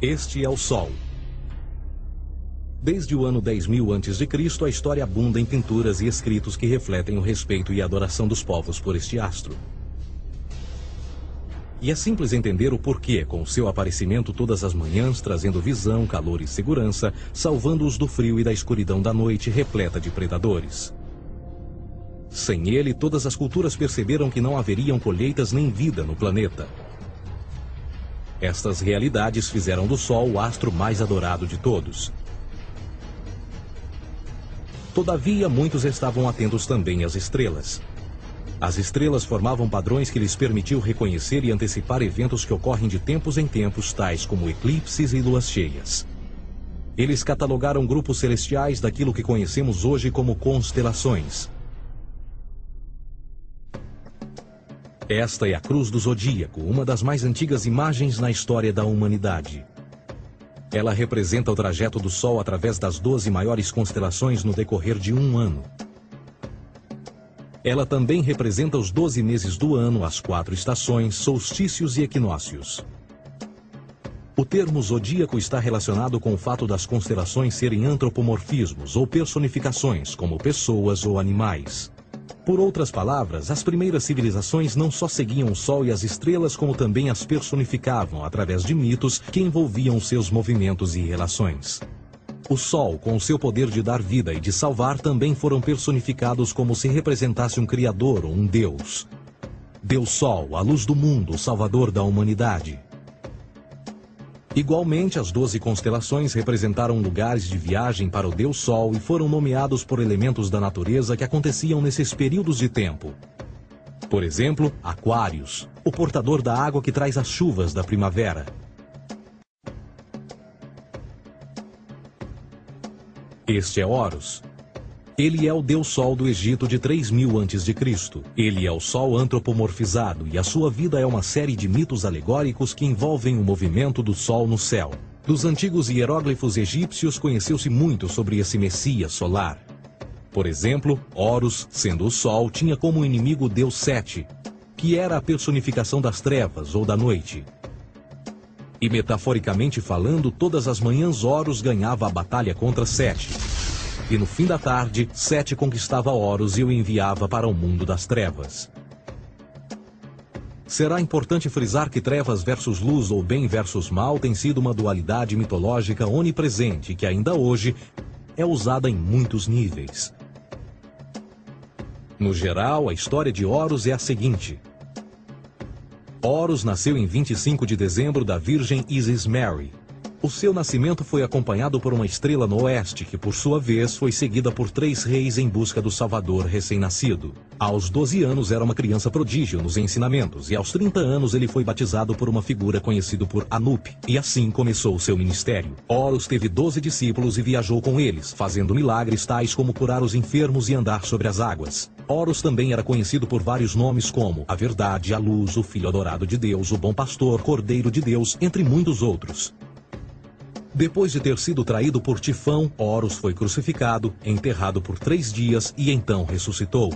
Este é o Sol. Desde o ano 10.000 a.C., a história abunda em pinturas e escritos que refletem o respeito e a adoração dos povos por este astro. E é simples entender o porquê, com o seu aparecimento todas as manhãs, trazendo visão, calor e segurança, salvando-os do frio e da escuridão da noite repleta de predadores. Sem ele, todas as culturas perceberam que não haveriam colheitas nem vida no planeta. Estas realidades fizeram do Sol o astro mais adorado de todos. Todavia, muitos estavam atentos também às estrelas. As estrelas formavam padrões que lhes permitiam reconhecer e antecipar eventos que ocorrem de tempos em tempos, tais como eclipses e luas cheias. Eles catalogaram grupos celestiais daquilo que conhecemos hoje como constelações. Esta é a Cruz do Zodíaco, uma das mais antigas imagens na história da humanidade. Ela representa o trajeto do Sol através das 12 maiores constelações no decorrer de um ano. Ela também representa os 12 meses do ano, as 4 estações, solstícios e equinócios. O termo zodíaco está relacionado com o fato das constelações serem antropomorfismos ou personificações, como pessoas ou animais. Por outras palavras, as primeiras civilizações não só seguiam o Sol e as estrelas, como também as personificavam através de mitos que envolviam seus movimentos e relações. O Sol, com o seu poder de dar vida e de salvar, também foram personificados como se representasse um Criador ou um Deus. Deus Sol, a luz do mundo, o Salvador da humanidade. Igualmente, as 12 constelações representaram lugares de viagem para o Deus Sol e foram nomeados por elementos da natureza que aconteciam nesses períodos de tempo. Por exemplo, Aquários, o portador da água que traz as chuvas da primavera. Este é Horus. Ele é o Deus Sol do Egito de 3.000 a.C. Ele é o Sol antropomorfizado e a sua vida é uma série de mitos alegóricos que envolvem o movimento do Sol no céu. Dos antigos hieróglifos egípcios conheceu-se muito sobre esse Messias solar. Por exemplo, Horus, sendo o Sol, tinha como inimigo o Deus Sete, que era a personificação das trevas ou da noite. E metaforicamente falando, todas as manhãs Horus ganhava a batalha contra Sete. E no fim da tarde, Sete conquistava Horus e o enviava para o mundo das trevas. Será importante frisar que trevas versus luz ou bem versus mal tem sido uma dualidade mitológica onipresente que ainda hoje é usada em muitos níveis. No geral, a história de Horus é a seguinte. Horus nasceu em 25 de dezembro da Virgem Isis Mary. O seu nascimento foi acompanhado por uma estrela no oeste, que por sua vez foi seguida por 3 reis em busca do Salvador recém-nascido. Aos 12 anos era uma criança prodígio nos ensinamentos, e aos 30 anos ele foi batizado por uma figura conhecida por Anup, e assim começou o seu ministério. Horus teve 12 discípulos e viajou com eles, fazendo milagres tais como curar os enfermos e andar sobre as águas. Horus também era conhecido por vários nomes como a Verdade, a Luz, o Filho Adorado de Deus, o Bom Pastor, Cordeiro de Deus, entre muitos outros. Depois de ter sido traído por Tifão, Horus foi crucificado, enterrado por 3 dias e então ressuscitou.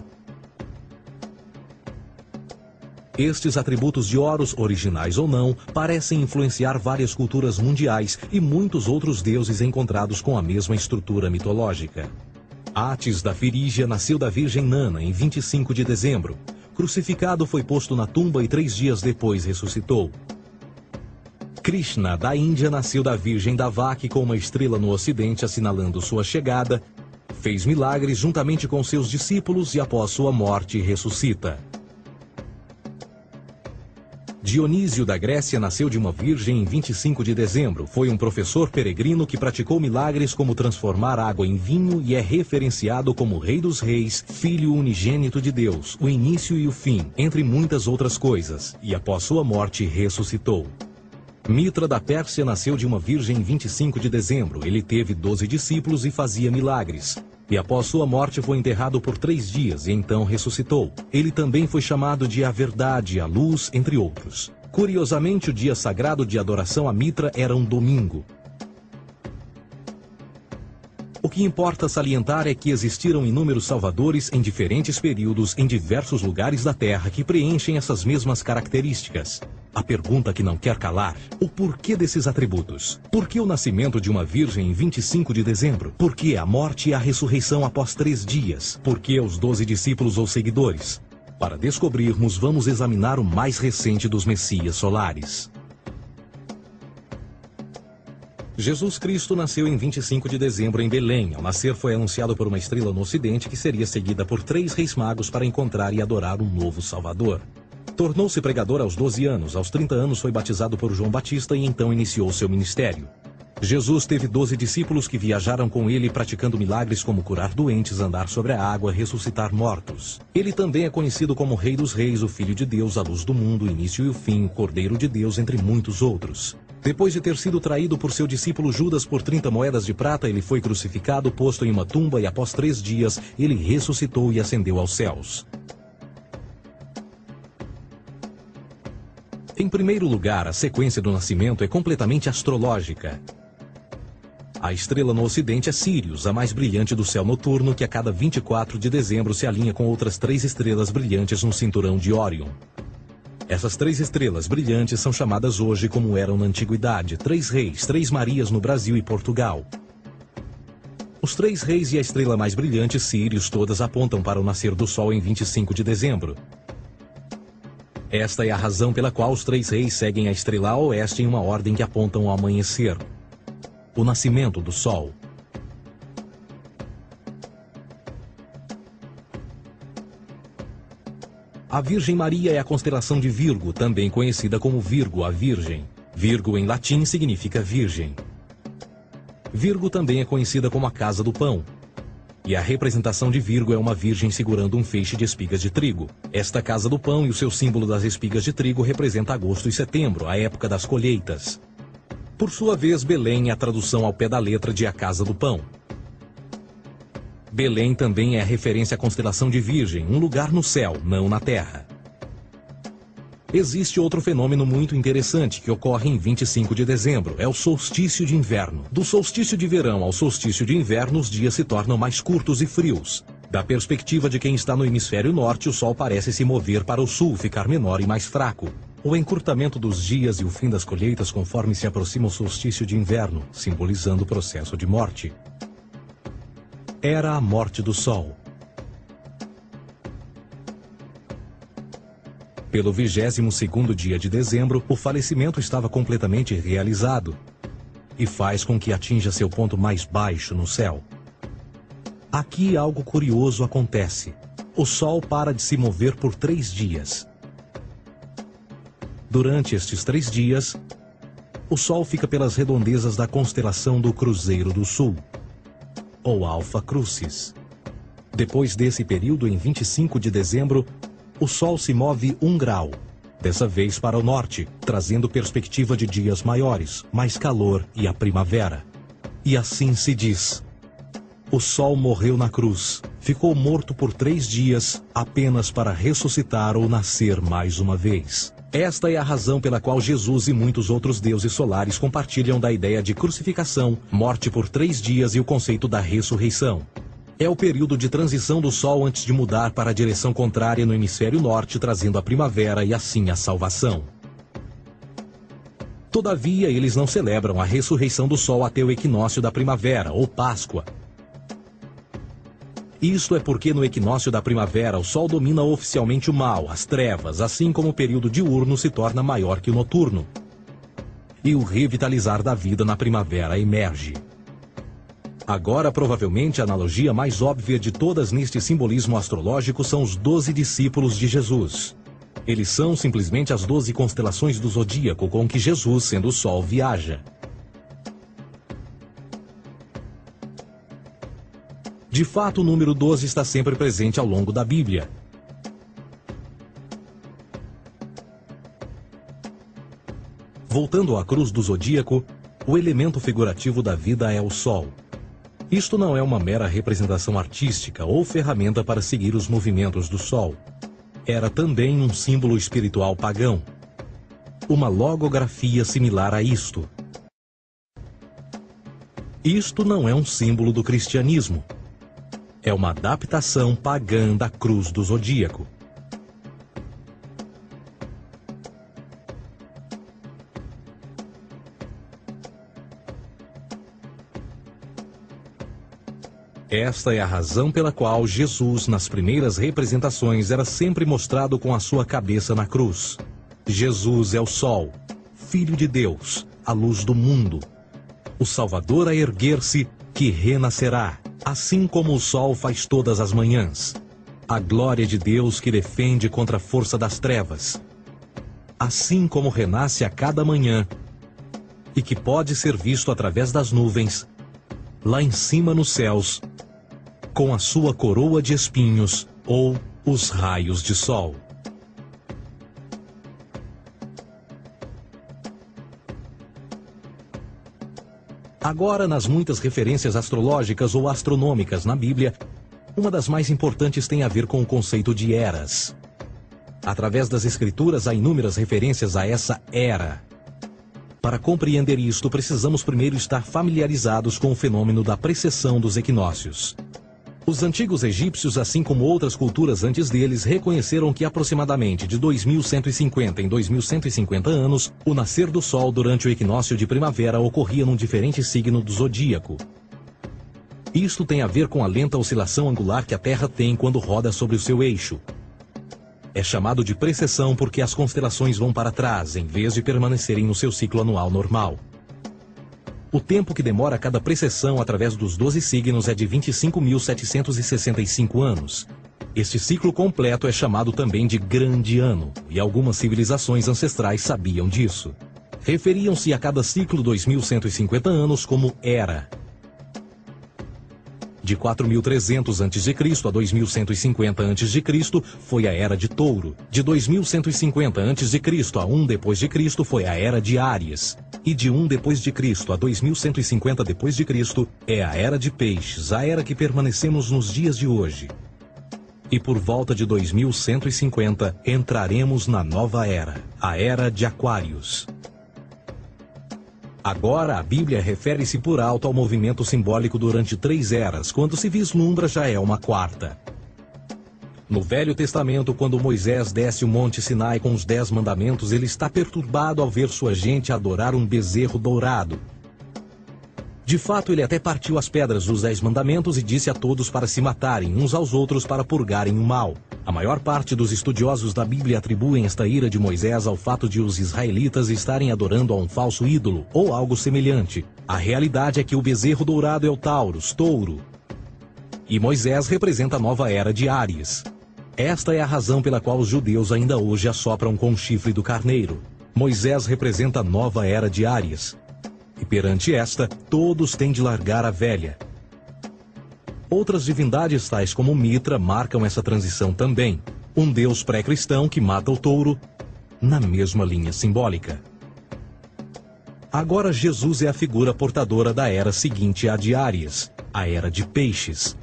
Estes atributos de Horus, originais ou não, parecem influenciar várias culturas mundiais e muitos outros deuses encontrados com a mesma estrutura mitológica. Atis da Firígia nasceu da Virgem Nana em 25 de dezembro. Crucificado, foi posto na tumba e 3 dias depois ressuscitou. Krishna, da Índia, nasceu da Virgem Davaki com uma estrela no ocidente assinalando sua chegada, fez milagres juntamente com seus discípulos e após sua morte ressuscita. Dionísio da Grécia nasceu de uma virgem em 25 de dezembro. Foi um professor peregrino que praticou milagres como transformar água em vinho e é referenciado como Rei dos Reis, Filho unigênito de Deus, o início e o fim, entre muitas outras coisas, e após sua morte ressuscitou. Mitra da Pérsia nasceu de uma virgem em 25 de dezembro. Ele teve 12 discípulos e fazia milagres. E após sua morte foi enterrado por 3 dias e então ressuscitou. Ele também foi chamado de a Verdade, a Luz, entre outros. Curiosamente, o dia sagrado de adoração a Mitra era um domingo. O que importa salientar é que existiram inúmeros salvadores em diferentes períodos em diversos lugares da Terra que preenchem essas mesmas características. A pergunta que não quer calar: o porquê desses atributos? Por que o nascimento de uma virgem em 25 de dezembro? Por que a morte e a ressurreição após 3 dias? Por que os 12 discípulos ou seguidores? Para descobrirmos, vamos examinar o mais recente dos Messias solares. Jesus Cristo nasceu em 25 de dezembro em Belém. Ao nascer, foi anunciado por uma estrela no ocidente que seria seguida por 3 reis magos para encontrar e adorar um novo Salvador. Tornou-se pregador aos 12 anos. Aos 30 anos foi batizado por João Batista e então iniciou seu ministério. Jesus teve 12 discípulos que viajaram com ele praticando milagres como curar doentes, andar sobre a água, ressuscitar mortos. Ele também é conhecido como Rei dos Reis, o Filho de Deus, a luz do mundo, o início e o fim, o Cordeiro de Deus, entre muitos outros. Depois de ter sido traído por seu discípulo Judas por 30 moedas de prata, ele foi crucificado, posto em uma tumba e após 3 dias ele ressuscitou e ascendeu aos céus. Em primeiro lugar, a sequência do nascimento é completamente astrológica. A estrela no ocidente é Sírius, a mais brilhante do céu noturno, que a cada 24 de dezembro se alinha com outras 3 estrelas brilhantes no cinturão de Órion. Essas 3 estrelas brilhantes são chamadas hoje, como eram na antiguidade, 3 reis, 3 Marias no Brasil e Portugal. Os 3 reis e a estrela mais brilhante, Sírius, todas apontam para o nascer do Sol em 25 de dezembro. Esta é a razão pela qual os 3 reis seguem a estrela a oeste em uma ordem que apontam ao amanhecer. O nascimento do Sol. A Virgem Maria é a constelação de Virgo, também conhecida como Virgo, a Virgem. Virgo em latim significa virgem. Virgo também é conhecida como a casa do pão. E a representação de Virgo é uma virgem segurando um feixe de espigas de trigo. Esta casa do pão e o seu símbolo das espigas de trigo representa agosto e setembro, a época das colheitas. Por sua vez, Belém é a tradução ao pé da letra de a casa do pão. Belém também é a referência à constelação de Virgem, um lugar no céu, não na terra. Existe outro fenômeno muito interessante que ocorre em 25 de dezembro, é o solstício de inverno. Do solstício de verão ao solstício de inverno, os dias se tornam mais curtos e frios. Da perspectiva de quem está no hemisfério norte, o sol parece se mover para o sul, ficar menor e mais fraco. O encurtamento dos dias e o fim das colheitas conforme se aproxima o solstício de inverno, simbolizando o processo de morte. Era a morte do sol. Pelo 22º dia de dezembro, o falecimento estava completamente realizado e faz com que atinja seu ponto mais baixo no céu. Aqui algo curioso acontece. O Sol para de se mover por 3 dias. Durante estes 3 dias, o Sol fica pelas redondezas da constelação do Cruzeiro do Sul, ou Alfa Crucis. Depois desse período, em 25 de dezembro, o Sol se move 1 grau, dessa vez para o norte, trazendo perspectiva de dias maiores, mais calor e a primavera. E assim se diz: o Sol morreu na cruz, ficou morto por 3 dias, apenas para ressuscitar ou nascer mais uma vez. Esta é a razão pela qual Jesus e muitos outros deuses solares compartilham da ideia de crucificação, morte por 3 dias e o conceito da ressurreição. É o período de transição do Sol antes de mudar para a direção contrária no hemisfério norte, trazendo a primavera e assim a salvação. Todavia, eles não celebram a ressurreição do Sol até o equinócio da primavera, ou Páscoa. Isto é porque no equinócio da primavera o Sol domina oficialmente o mal, as trevas, assim como o período diurno se torna maior que o noturno. E o revitalizar da vida na primavera emerge. Agora, provavelmente, a analogia mais óbvia de todas neste simbolismo astrológico são os 12 discípulos de Jesus. Eles são simplesmente as 12 constelações do zodíaco com que Jesus, sendo o Sol, viaja. De fato, o número 12 está sempre presente ao longo da Bíblia. Voltando à cruz do zodíaco, o elemento figurativo da vida é o Sol. Isto não é uma mera representação artística ou ferramenta para seguir os movimentos do Sol. Era também um símbolo espiritual pagão. Uma logografia similar a isto. Isto não é um símbolo do cristianismo. É uma adaptação pagã da cruz do zodíaco. Esta é a razão pela qual Jesus, nas primeiras representações, era sempre mostrado com a sua cabeça na cruz. Jesus é o Sol, Filho de Deus, a luz do mundo. O Salvador a erguer-se, que renascerá, assim como o sol faz todas as manhãs. A glória de Deus que defende contra a força das trevas. Assim como renasce a cada manhã, e que pode ser visto através das nuvens, lá em cima nos céus, com a sua coroa de espinhos ou os raios de sol. Agora, nas muitas referências astrológicas ou astronômicas na Bíblia, uma das mais importantes tem a ver com o conceito de eras. Através das Escrituras há inúmeras referências a essa era. Para compreender isto, precisamos primeiro estar familiarizados com o fenômeno da precessão dos equinócios. Os antigos egípcios, assim como outras culturas antes deles, reconheceram que aproximadamente de 2150 em 2150 anos, o nascer do Sol durante o equinócio de primavera ocorria num diferente signo do zodíaco. Isto tem a ver com a lenta oscilação angular que a Terra tem quando roda sobre o seu eixo. É chamado de precessão porque as constelações vão para trás, em vez de permanecerem no seu ciclo anual normal. O tempo que demora cada precessão através dos 12 signos é de 25.765 anos. Este ciclo completo é chamado também de Grande Ano, e algumas civilizações ancestrais sabiam disso. Referiam-se a cada ciclo 2.150 anos como Era. De 4.300 a.C. a 2.150 a.C. foi a Era de Touro. De 2.150 a.C. a 1 d.C. foi a Era de Áries. E de 1 d.C. a 2.150 d.C. é a Era de Peixes, a era que permanecemos nos dias de hoje. E por volta de 2150 entraremos na nova era, a Era de Aquários. Agora, a Bíblia refere-se por alto ao movimento simbólico durante 3 eras, quando se vislumbra já é uma quarta. No Velho Testamento, quando Moisés desce o Monte Sinai com os 10 mandamentos, ele está perturbado ao ver sua gente adorar um bezerro dourado. De fato, ele até partiu as pedras dos 10 mandamentos e disse a todos para se matarem uns aos outros para purgarem o mal. A maior parte dos estudiosos da Bíblia atribuem esta ira de Moisés ao fato de os israelitas estarem adorando a um falso ídolo, ou algo semelhante. A realidade é que o bezerro dourado é o Taurus, touro. E Moisés representa a nova era de Áries. Esta é a razão pela qual os judeus ainda hoje assopram com o chifre do carneiro. Moisés representa a nova era de Áries. E perante esta, todos têm de largar a velha. Outras divindades, tais como Mitra, marcam essa transição também. Um deus pré-cristão que mata o touro, na mesma linha simbólica. Agora Jesus é a figura portadora da era seguinte à de Áries, a Era de Peixes.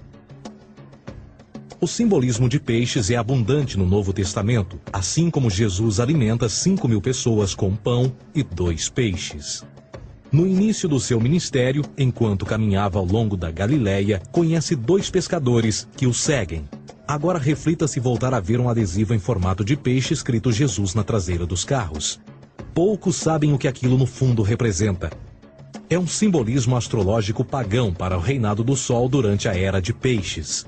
O simbolismo de peixes é abundante no Novo Testamento, assim como Jesus alimenta 5.000 pessoas com pão e 2 peixes. No início do seu ministério, enquanto caminhava ao longo da Galileia, conhece 2 pescadores que o seguem. Agora reflita se voltar a ver um adesivo em formato de peixe escrito Jesus na traseira dos carros. Poucos sabem o que aquilo no fundo representa. É um simbolismo astrológico pagão para o reinado do Sol durante a Era de Peixes.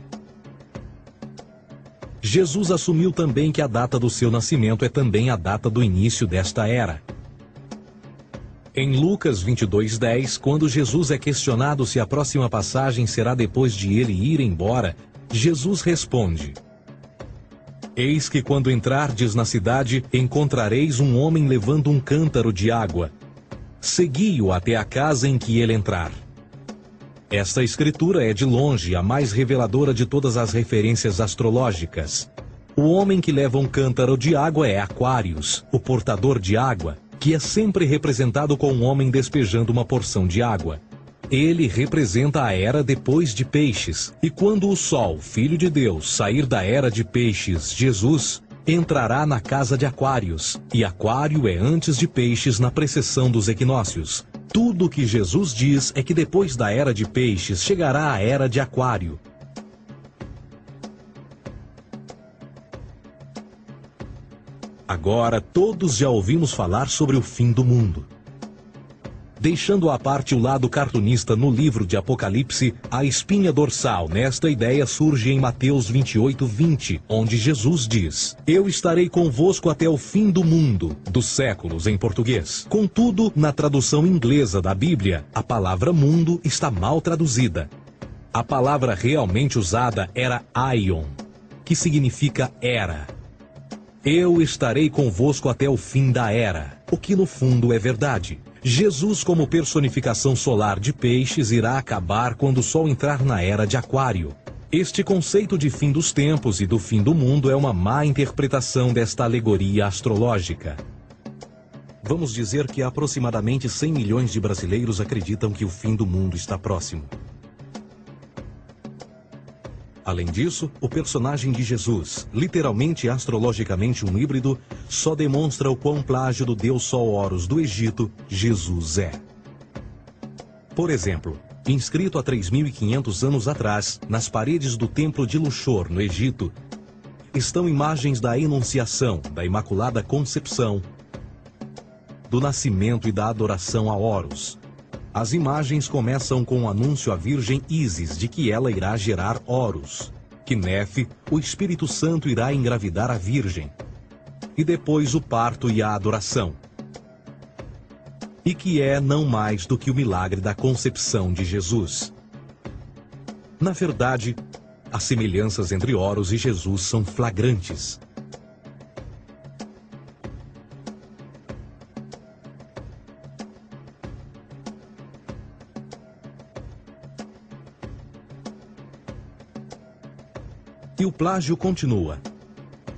Jesus assumiu também que a data do seu nascimento é também a data do início desta era. Em Lucas 22:10, quando Jesus é questionado se a próxima passagem será depois de ele ir embora, Jesus responde: Eis que quando entrardes na cidade, encontrareis um homem levando um cântaro de água. Segui-o até a casa em que ele entrar. Esta escritura é de longe a mais reveladora de todas as referências astrológicas. O homem que leva um cântaro de água é Aquários, o portador de água, que é sempre representado com um homem despejando uma porção de água. Ele representa a era depois de Peixes, e quando o Sol, Filho de Deus, sair da era de Peixes, Jesus, entrará na casa de Aquários, e Aquário é antes de Peixes na precessão dos equinócios. Tudo o que Jesus diz é que depois da era de Peixes chegará a era de Aquário. Agora todos já ouvimos falar sobre o fim do mundo. Deixando à parte o lado cartunista no livro de Apocalipse, a espinha dorsal nesta ideia surge em Mateus 28:20, onde Jesus diz: Eu estarei convosco até o fim do mundo, dos séculos em português. Contudo, na tradução inglesa da Bíblia, a palavra mundo está mal traduzida. A palavra realmente usada era aion, que significa era. Eu estarei convosco até o fim da era, o que no fundo é verdade. Jesus, como personificação solar de peixes, irá acabar quando o Sol entrar na era de Aquário. Este conceito de fim dos tempos e do fim do mundo é uma má interpretação desta alegoria astrológica. Vamos dizer que aproximadamente 100 milhões de brasileiros acreditam que o fim do mundo está próximo. Além disso, o personagem de Jesus, literalmente e astrologicamente um híbrido, só demonstra o quão plágio do deus Sol Horus do Egito, Jesus é. Por exemplo, inscrito há 3.500 anos atrás, nas paredes do templo de Luxor, no Egito, estão imagens da Enunciação, da Imaculada Concepção, do nascimento e da adoração a Horus. As imagens começam com o anúncio à Virgem Ísis de que ela irá gerar Horus, que Nefe, o Espírito Santo, irá engravidar a Virgem, e depois o parto e a adoração, e que é não mais do que o milagre da concepção de Jesus. Na verdade, as semelhanças entre Horus e Jesus são flagrantes. E o plágio continua.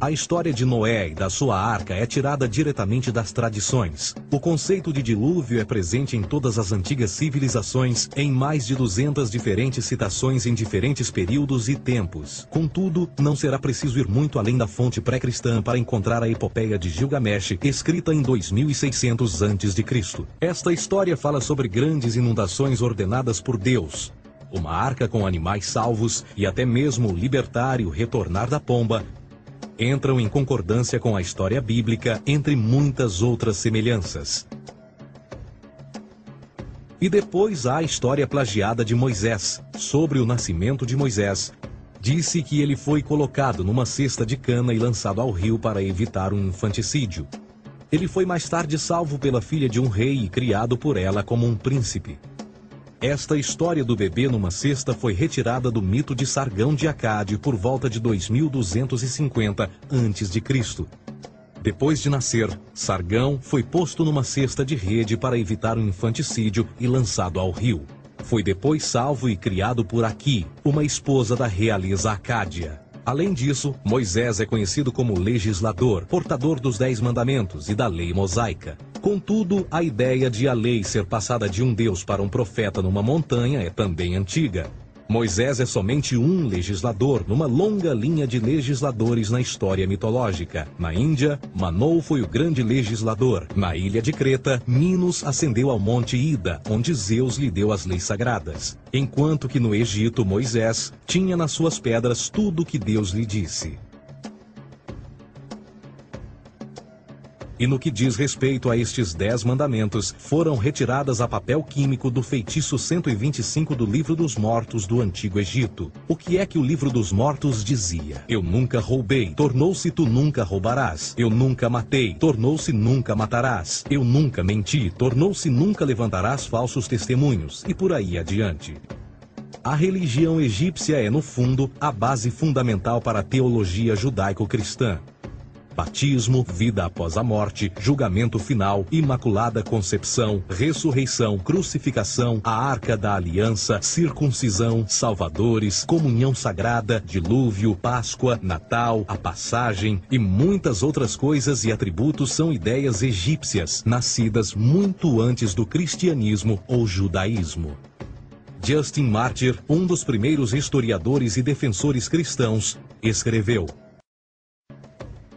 A história de Noé e da sua arca é tirada diretamente das tradições. O conceito de dilúvio é presente em todas as antigas civilizações, em mais de 200 diferentes citações em diferentes períodos e tempos. Contudo, não será preciso ir muito além da fonte pré-cristã para encontrar a epopeia de Gilgamesh, escrita em 2600 a.C. Esta história fala sobre grandes inundações ordenadas por Deus, uma arca com animais salvos e até mesmo o libertar e o retornar da pomba entram em concordância com a história bíblica, entre muitas outras semelhanças. E depois há a história plagiada de Moisés, sobre o nascimento de Moisés. Disse que ele foi colocado numa cesta de cana e lançado ao rio para evitar um infanticídio. Ele foi mais tarde salvo pela filha de um rei e criado por ela como um príncipe. Esta história do bebê numa cesta foi retirada do mito de Sargão de Acade por volta de 2250 a.C. Depois de nascer, Sargão foi posto numa cesta de rede para evitar um infanticídio e lançado ao rio. Foi depois salvo e criado por Aqui, uma esposa da realeza Acádia. Além disso, Moisés é conhecido como legislador, portador dos 10 mandamentos e da lei mosaica. Contudo, a ideia de a lei ser passada de um deus para um profeta numa montanha é também antiga. Moisés é somente um legislador numa longa linha de legisladores na história mitológica. Na Índia, Manou foi o grande legislador. Na ilha de Creta, Minos ascendeu ao monte Ida, onde Zeus lhe deu as leis sagradas. Enquanto que no Egito, Moisés tinha nas suas pedras tudo o que Deus lhe disse. E no que diz respeito a estes 10 mandamentos, foram retiradas a papel químico do feitiço 125 do Livro dos Mortos do Antigo Egito. O que é que o Livro dos Mortos dizia? Eu nunca roubei, tornou-se tu nunca roubarás. Eu nunca matei, tornou-se nunca matarás. Eu nunca menti, tornou-se nunca levantarás falsos testemunhos. E por aí adiante. A religião egípcia é, no fundo, a base fundamental para a teologia judaico-cristã. Batismo, vida após a morte, julgamento final, imaculada concepção, ressurreição, crucificação, a arca da aliança, circuncisão, salvadores, comunhão sagrada, dilúvio, Páscoa, Natal, a passagem e muitas outras coisas e atributos são ideias egípcias, nascidas muito antes do cristianismo ou judaísmo. Justin Martyr, um dos primeiros historiadores e defensores cristãos, escreveu: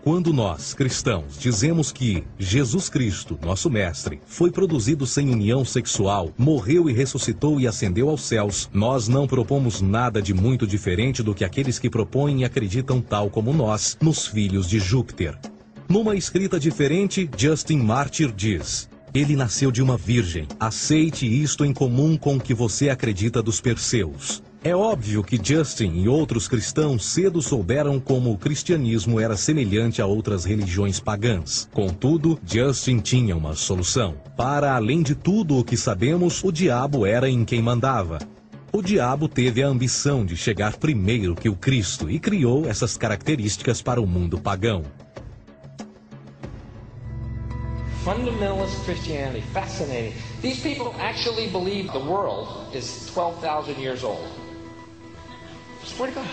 quando nós, cristãos, dizemos que Jesus Cristo, nosso Mestre, foi produzido sem união sexual, morreu e ressuscitou e ascendeu aos céus, nós não propomos nada de muito diferente do que aqueles que propõem e acreditam tal como nós, nos filhos de Júpiter. Numa escrita diferente, Justin Martyr diz: Ele nasceu de uma virgem. Aceite isto em comum com o que você acredita dos Perseus. É óbvio que Justin e outros cristãos cedo souberam como o cristianismo era semelhante a outras religiões pagãs. Contudo, Justin tinha uma solução. Para além de tudo o que sabemos, o diabo era em quem mandava. O diabo teve a ambição de chegar primeiro que o Cristo e criou essas características para o mundo pagão. Fundamentalist Christianity, fascinating. These people actually believe the world is 12,000 years old. Swear to God.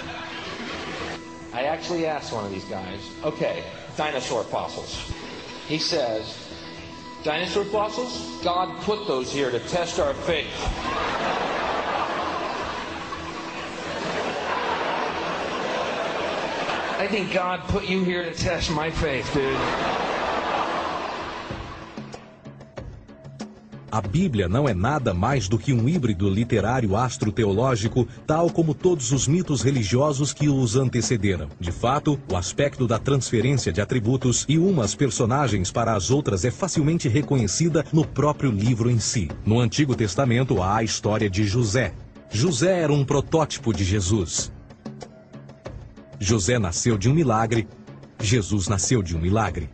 I actually asked one of these guys, okay, dinosaur fossils. He says, dinosaur fossils? God put those here to test our faith. I think God put you here to test my faith, dude. A Bíblia não é nada mais do que um híbrido literário astro-teológico, tal como todos os mitos religiosos que os antecederam. De fato, o aspecto da transferência de atributos e umas personagens para as outras é facilmente reconhecida no próprio livro em si. No Antigo Testamento há a história de José. José era um protótipo de Jesus. José nasceu de um milagre, Jesus nasceu de um milagre.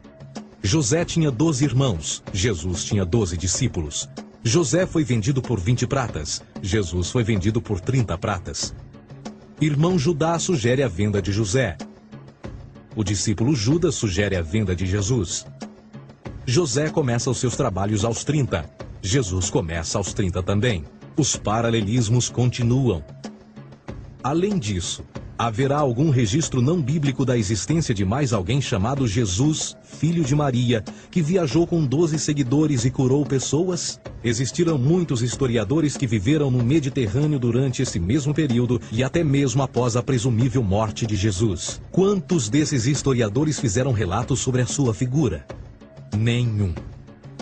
José tinha 12 irmãos, Jesus tinha 12 discípulos. José foi vendido por 20 pratas, Jesus foi vendido por 30 pratas. Irmão Judá sugere a venda de José. O discípulo Judas sugere a venda de Jesus. José começa os seus trabalhos aos 30, Jesus começa aos 30 também. Os paralelismos continuam. Além disso, haverá algum registro não bíblico da existência de mais alguém chamado Jesus, filho de Maria, que viajou com 12 seguidores e curou pessoas? Existiram muitos historiadores que viveram no Mediterrâneo durante esse mesmo período e até mesmo após a presumível morte de Jesus. Quantos desses historiadores fizeram relatos sobre a sua figura? Nenhum.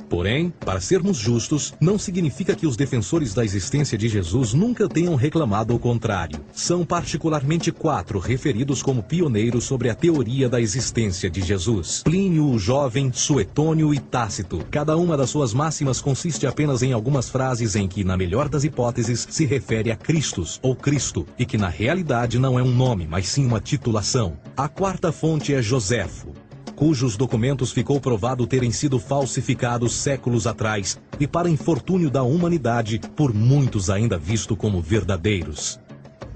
Porém, para sermos justos, não significa que os defensores da existência de Jesus nunca tenham reclamado o contrário. São particularmente 4 referidos como pioneiros sobre a teoria da existência de Jesus: Plínio o Jovem, Suetônio e Tácito. Cada uma das suas máximas consiste apenas em algumas frases em que, na melhor das hipóteses, se refere a Christus ou Cristo, e que na realidade não é um nome, mas sim uma titulação. A 4ª fonte é Joséfo, cujos documentos ficou provado terem sido falsificados séculos atrás e, para infortúnio da humanidade, por muitos ainda visto como verdadeiros.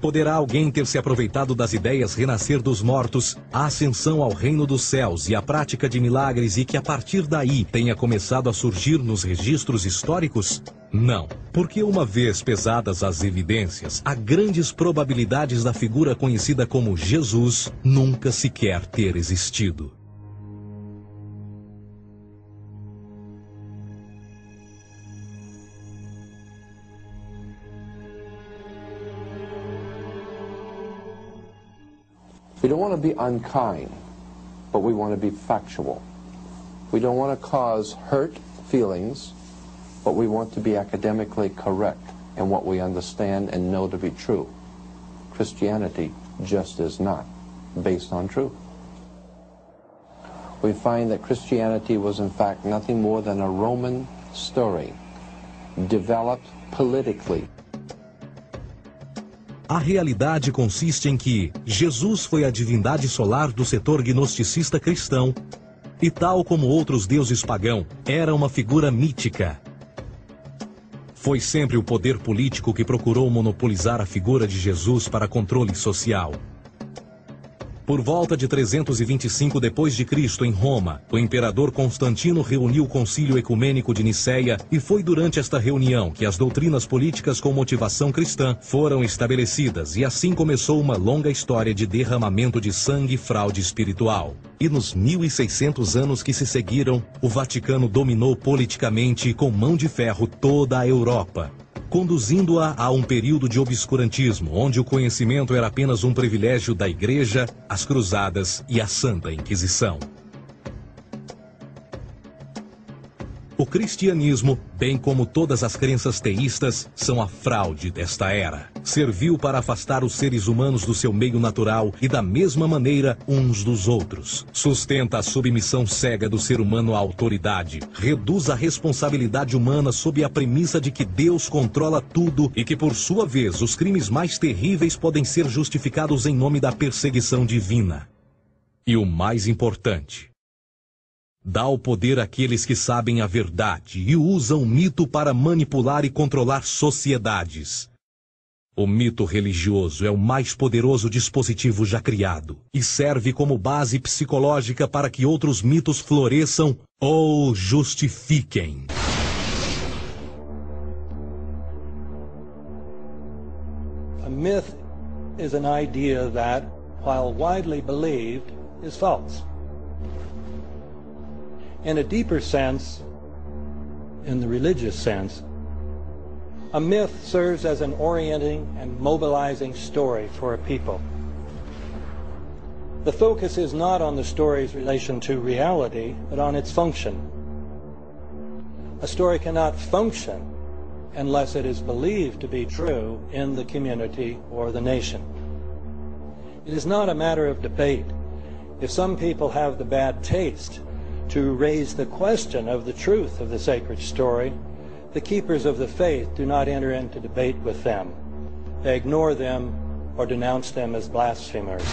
Poderá alguém ter se aproveitado das ideias renascer dos mortos, a ascensão ao reino dos céus e a prática de milagres e que a partir daí tenha começado a surgir nos registros históricos? Não, porque uma vez pesadas as evidências, há grandes probabilidades da figura conhecida como Jesus nunca sequer ter existido. We don't want to be unkind, but we want to be factual. We don't want to cause hurt feelings, but we want to be academically correct in what we understand and know to be true. Christianity just is not based on truth. We find that Christianity was in fact nothing more than a Roman story, developed politically. A realidade consiste em que Jesus foi a divindade solar do setor gnosticista cristão e, tal como outros deuses pagãos, era uma figura mítica. Foi sempre o poder político que procurou monopolizar a figura de Jesus para controle social. Por volta de 325 d.C., em Roma, o imperador Constantino reuniu o Concílio Ecumênico de Nicéia e foi durante esta reunião que as doutrinas políticas com motivação cristã foram estabelecidas e assim começou uma longa história de derramamento de sangue e fraude espiritual. E nos 1600 anos que se seguiram, o Vaticano dominou politicamente e com mão de ferro toda a Europa, conduzindo-a a um período de obscurantismo, onde o conhecimento era apenas um privilégio da Igreja, as Cruzadas e a Santa Inquisição. O cristianismo, bem como todas as crenças teístas, são a fraude desta era. Serviu para afastar os seres humanos do seu meio natural e da mesma maneira uns dos outros. Sustenta a submissão cega do ser humano à autoridade. Reduz a responsabilidade humana sob a premissa de que Deus controla tudo e que, por sua vez, os crimes mais terríveis podem ser justificados em nome da perseguição divina. E o mais importante, dá o poder àqueles que sabem a verdade e usam o mito para manipular e controlar sociedades. O mito religioso é o mais poderoso dispositivo já criado e serve como base psicológica para que outros mitos floresçam ou justifiquem. A myth is an idea that, while widely believed, is false. In a deeper sense, in the religious sense, a myth serves as an orienting and mobilizing story for a people. The focus is not on the story's relation to reality, but on its function. A story cannot function unless it is believed to be true in the community or the nation. It is not a matter of debate. If some people have the bad taste to raise the question of the truth of the sacred story, the keepers of the faith do not enter into debate with them. They ignore them or denounce them as blasphemers.